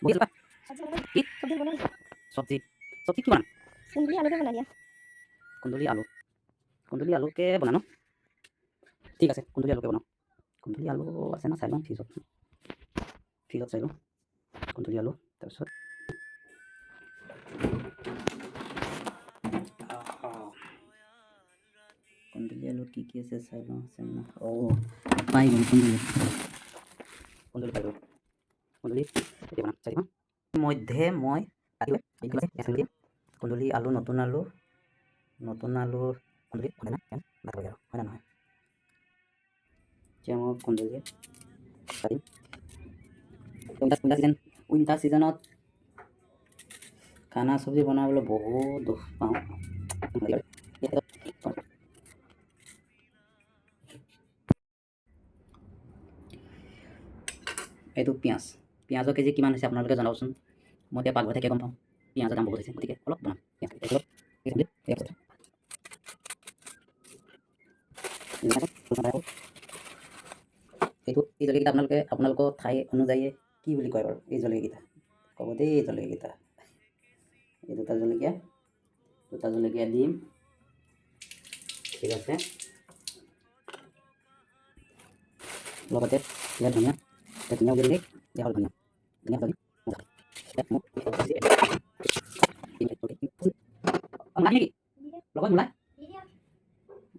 কি सब्जी बना চব্জি চব্জি কি বানাম कुंडली आलू का बना दिया কুন্দুলি আলুকে বনানো ঠিক আছে কুন্দুলি আলুকে বনাওঁ কুন্দুলি আলু আছে না চাই লওঁ ফ্ৰিজত চাই লওঁ কুন্দুলি আলু তাৰপিছত কুন্দুলি আলুত কি আছে চাই লওঁ পাই গ'ল কুন্দুলি পাই গ'ল কুন্দুলি এতিয়া বনাম চাই দিম মধ্যে মই কুন্দুলি আলু নতুন আলু কুন্দুলি হয় না ভাত লাগে আৰু হয় না নহয় এতিয়া মই কুন্দুলি কাটিম উইণ্টাৰ ছিজনত খানা চব্জি বনাবলৈ বহুত দুখ পাওঁ এইটো পিঁয়াজৰ কেজি কিমান হৈছে আপোনালোকে জনাবচোন মই এতিয়া পাকঘৰত থাকি গম পাওঁ পিঁয়াজৰ দাম বহুত হৈছে গতিকে অলপ বনাম এই জলকীয়াকেইটা আপোনালোকৰ ঠাই অনুযায়ী কি বুলি কয় বাৰু এই জলকীয়াকেইটা ক'ব দেই এই জলকীয়াকেইটা এই দুটা জলকীয়া দিম ঠিক আছে লগতে ইয়াত ধনিয়া উলিয়াই দিলে দিয়া হ'ল ধনিয়া লগত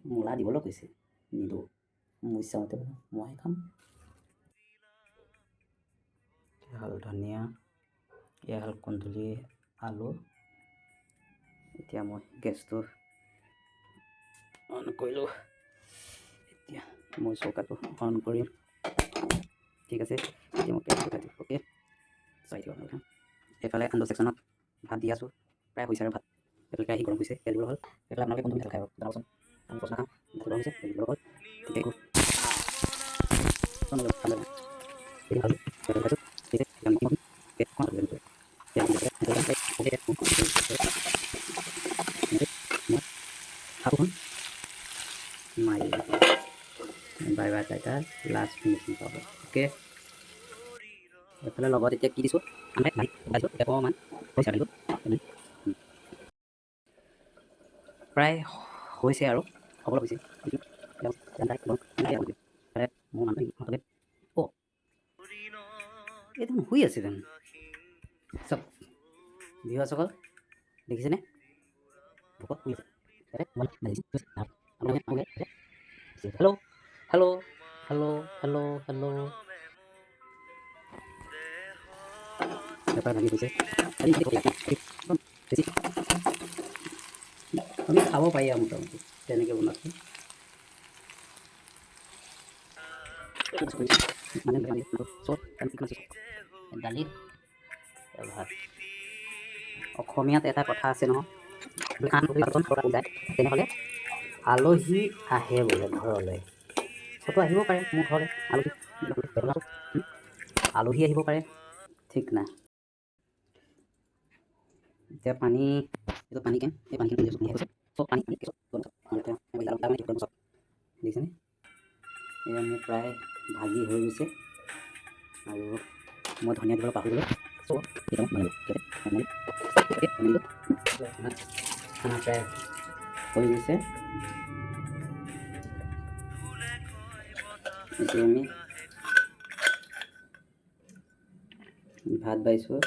মূলা দিবলৈ কৈছে নিদিওঁ মোৰ ইচ্ছামতে মই খাম হ'ল ধনিয়া এয়া হ'ল কুন্দুলি আলু এতিয়া মই গেছটো অন কৰিলোঁ এতিয়া মই চৌকাটো অন কৰিম ঠিক আছে এতিয়া মই গেছটো কাটি অ'কে চাই দিওঁ আপোনালোকে এইফালে আন্দো ছেকশ্যনত ভাত দি আছোঁ প্ৰায় হৈছে আৰু ভাত এইফালে আহি গৰম হৈছে তেল দিবলৈ হ'ল এইফালে আপোনালোকে কোনটো তেল খাই জনাবচোন আমি পচলা খাওঁ তেল গৰম হৈছে তেল দিবলৈ হ'ল ঠিকে bye bye Tata last finishing পাব অ'কে এইফালে লগত এতিয়া কি দিছোঁ আমি ভাজিছোঁ অকণমান পইচা দিলোঁ প্ৰায় হৈছে আৰু হ'বলৈ হৈছে মোৰ মানুহটো এইটো শুই আছে দেখোন চব ভিউৱাৰসকল দেখিছেনে ভোকত শুই আছে hello' hello' hello' hello' hello' বেপাৰ ভাগি গৈছে আমি খাব পাৰি আৰু মোটামুটি তেনেকৈ বনাইছোঁ দালিত ভাত অসমীয়াত এটা কথা আছে নহয় যায় তেনেহ'লে আলহী আহে বোলে ঘৰলৈ ফটো আহিব পাৰে মোৰ ঘৰলৈ আলহী আহিব পাৰে ঠিক নাই এতিয়া পানী এইটো পানী কেন এই পানীখিনি দেখিছেনে এয়া মোৰ প্ৰায় ভাজি হৈ গৈছে আৰু মই ধনিয়া দিবলৈ পাহৰিলোঁ খানা প্ৰায় হৈ গৈছে এতিয়া আমি ভাত বাইছোঁ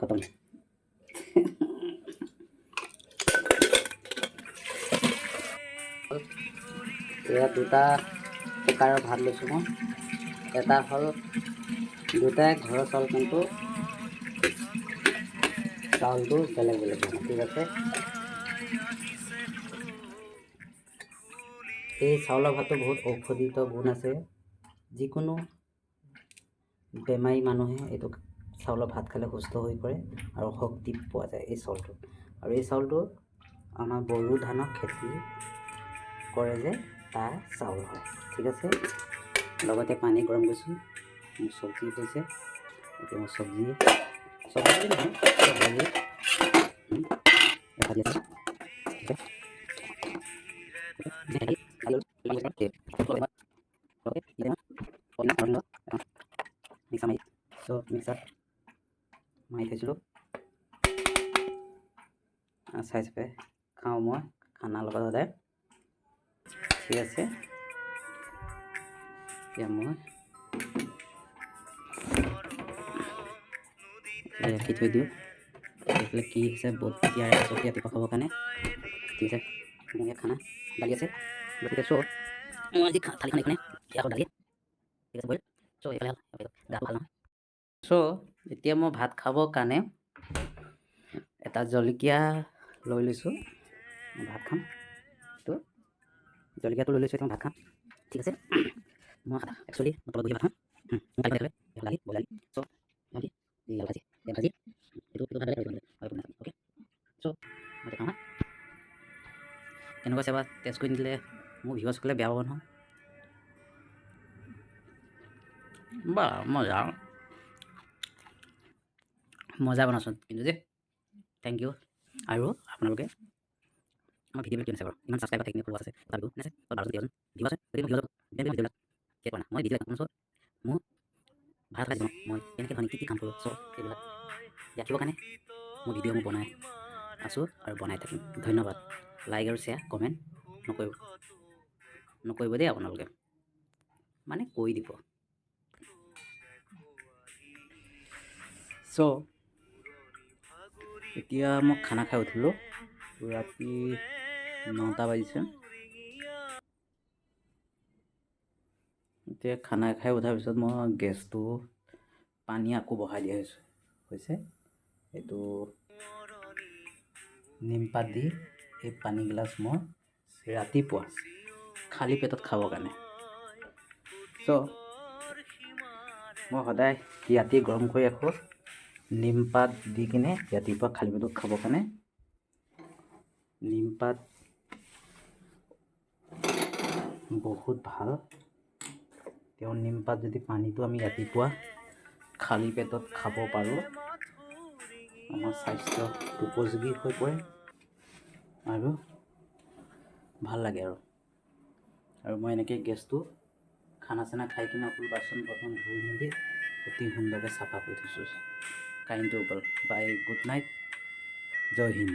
খতম এয়া দুটা কুকাৰৰ ভাত লৈছোঁ মই এটা হ'ল দুটাই ঘৰৰ চাউল কিন্তু চাউলটো বেলেগ বেলেগ ঠিক আছে এই চাউলৰ ভাতটো বহুত ঔষধিত গুণ আছে যিকোনো বেমাৰী মানুহে এইটো চাউলৰ ভাত খালে সুস্থ হৈ পৰে আৰু শক্তি পোৱা যায় এই চাউলটো আৰু এই চাউলটো আমাৰ বড়ো ধানৰ খেতি কৰে যে তাৰ চাউল হয় ঠিক আছে লগতে পানী গৰম কৰিছোঁ চব্জি হৈছে এতিয়া মই চব্জি মিক্সাৰত মাৰি থৈছিলোঁ। চাই চাই খাওঁ মই খানাৰ লগত সদায়। ঠিক আছে, এতিয়া মই ৰাখি থৈ দিওঁ। এইফালে কি হৈছে বহুত তিয়াই আছোঁ ৰাতিপুৱা খাবৰ কাৰণে। ঠিক আছে, মোৰ ইয়াত খানা দালি আছে, গতিকে চ' মই আজি থালিখন এইখনে আকৌ দালি। ঠিক আছে, বইল। চ' এইফালে গাটো ভাল নহয়। চ' এতিয়া মই ভাত খাবৰ কাৰণে এটা জলকীয়া লৈ লৈছোঁ। মই ভাত খাম, তো জলকীয়াটো লৈ লৈছোঁ, এতিয়া মই ভাত খাম। ঠিক আছে, মই একচুৱেলি তলত বহি ভাত খাম। মোৰ দালি দালি বইল দালি। চ' ভাজি ভাজি ভাজি এইটো ভাল লাগে। অ'কে, চ' মই খাওঁ হা। কেনেকুৱা চাবা, টেষ্ট কৰি নিদিলে মোৰ ভিউৱাৰ্ছসকলে বেয়া পাব নহয়। বা মজা মজা বনাইছোঁ কিন্তু দেই, থেংক ইউ। আৰু আপোনালোকে আমাৰ ভিডিঅ'বিলাক কিয় নাচাই বাৰু? ইমান ছাবস্ক্ৰাইবাৰ থাকিলে ফলোৱাৰ আছে, তথাপিও নাচাই। বাৰু দিয়কচোন, ভিউ আছে, গতিকে ভিডিঅ'বিলাক ভিডিঅ'বিলাক চেক কৰা নাই। মই ভিডিঅ' দেখাম, চ' মোৰ ভাত খাই জীৱনত মই কেনেকৈ ধৰণে কি কাম কৰোঁ, চ' এইবিলাক দেখিবৰ কাৰণে মোৰ ভিডিঅ' মই বনাই আছোঁ আৰু বনাই থাকিম। ধন্যবাদ। লাইক আৰু শ্বেয়াৰ কমেণ্ট নকৰিব দেই আপোনালোকে, মানে কৰি দিব। চ' এতিয়া মই খানা খাই উঠিলোঁ, ৰাতি 9টা বাজিছে। এতিয়া খানা খাই উঠাৰ পিছত মই গেছটো পানী আকৌ বহাই দিয়া হৈছে। এইটো নিমপাত দি এই পানীগিলাচ মই ৰাতিপুৱা খালী পেটত খাবৰ কাৰণে। চ' মই সদায় ৰাতি গৰম কৰি ৰাখোঁ নিমপাত দি কিনে ৰাতিপুৱা খালী পেটত খাবৰ কাৰণে। নিমপাত বহুত ভাল। তেওঁ নিমপাত যদি পানীটো আমি ৰাতিপুৱা খালী পেটত খাব পাৰোঁ, আমাৰ স্বাস্থ্য উপযোগী হৈ পৰে আৰু ভাল লাগে আৰু মই এনেকৈ গেছটো খানা চানা খাই কিনে অকল বাচন বৰ্তন ধুই মেলি অতি সুন্দৰকৈ চাফা কৰি থৈছোঁ। কাৰেণ্টটো গ'ল। বাই, গুড নাইট, জয় হিন্দ।